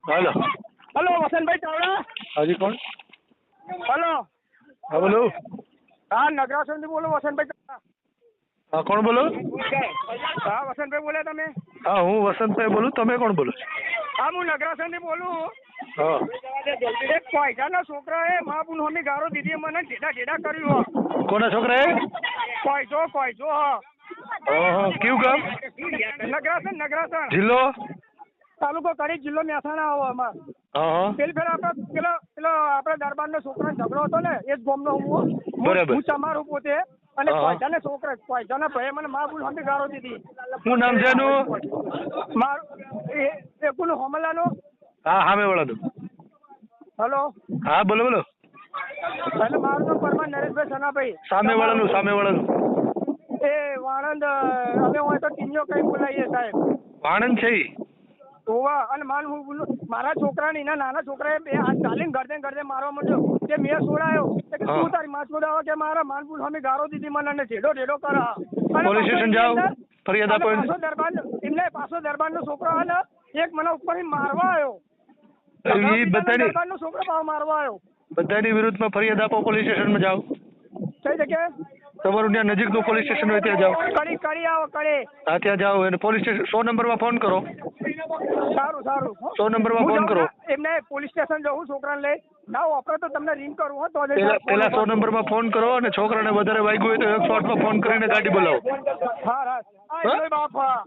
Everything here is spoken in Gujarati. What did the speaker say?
हेलो हेलो वसंत भाई चावड़ा। हाँ जी कौन? हेलो हाँ बोलो। हाँ नगरासन થી બોલો વસંતભાઈ ચાવડા। હા કોણ બોલો? હા વસંતભાઈ બોલ્યા તમે? હા હું વસંતભાઈ બોલું, તમે કોણ બોલો? હા હું નગરાસન થી બોલું। હા એક પૈસાના છોકરાએ મા બુન હોમી ગારો દીધી મને ઢેડા ઢેડા કર્યું। કોના છોકરાએ? પૈસો પૈસો હા કેવું કામ? નગરાસન નગરાસન જિલ્લો? તાલુકો કડી જિલ્લો મહેસાણા આવો અમાર। હા હા પેલી ફેર આપણે પેલો આપણે દરબારનો છોકરાનો ઝઘડો હતો ને એ જ ગામનો હું બરાબર. હું તમારું પોતે અને હા. પૈસાના છોકરા પૈસાના ભાઈએ મને મા બુન હોમી ગારો દીધી। શું નામ છે એનું? મારું એ કોનું હોમલાનું? હા સામે વાળાનું। હલો હા બોલો બોલો। એટલે મારું નામ પરમાર નરેશભાઈ સનાભાઈ। સામે વાળાનું સામે વાળાનું એ વાણંદ અમે હોય તો ટીનીઓ કઈ બોલાવીએ સાહેબ। આણંદ છે ઈ? હોવા અને હું બોલું મારા છોકરાને એના નાના છોકરાએ બે હાથ ચાલીને ગરદે મારવા માંડ્યો કે મેં છોડાયો કે હા. તું તારી માં છોડાવો કે મારા માનપુર સામે ગારો દીધી મને અને ઢેડો ઢેડો કરા અને પોલીસ સ્ટેશન જાઓ, ફરિયાદ આપો એને. પાછો દરબારનો છોકરો હાલ એક મને ઉપર મારવા આવ્યો। એ બધાની દરબારનો છોકરો પાવ મારવા આવ્યો। બધાની વિરુદ્ધમાં ફરિયાદ આપો, પોલીસ સ્ટેશનમાં જાઓ। કઈ જગ્યાએ? તમારું ત્યાં નજીકનું પોલીસ સ્ટેશન હોય ત્યાં જાઓ। કડી આવો કડી। હા ત્યાં જાઓ એને પોલીસ સ્ટેશન 100 નંબરમાં ફોન કરો। સારું સારું 100 નંબરમાં હું ફોન જાઉં કરો। ના, એમને પોલીસ સ્ટેશન જવું છોકરાને લઈ ના વાપરો તો તમને રિંગ કરું હો તો જ પેલા 100 નંબરમાં ફોન કરો અને છોકરાને વધારે વાગ્યું હોય તો 108માં ફોન કરીને ગાડી બોલાવો। હા હા? બાપ હા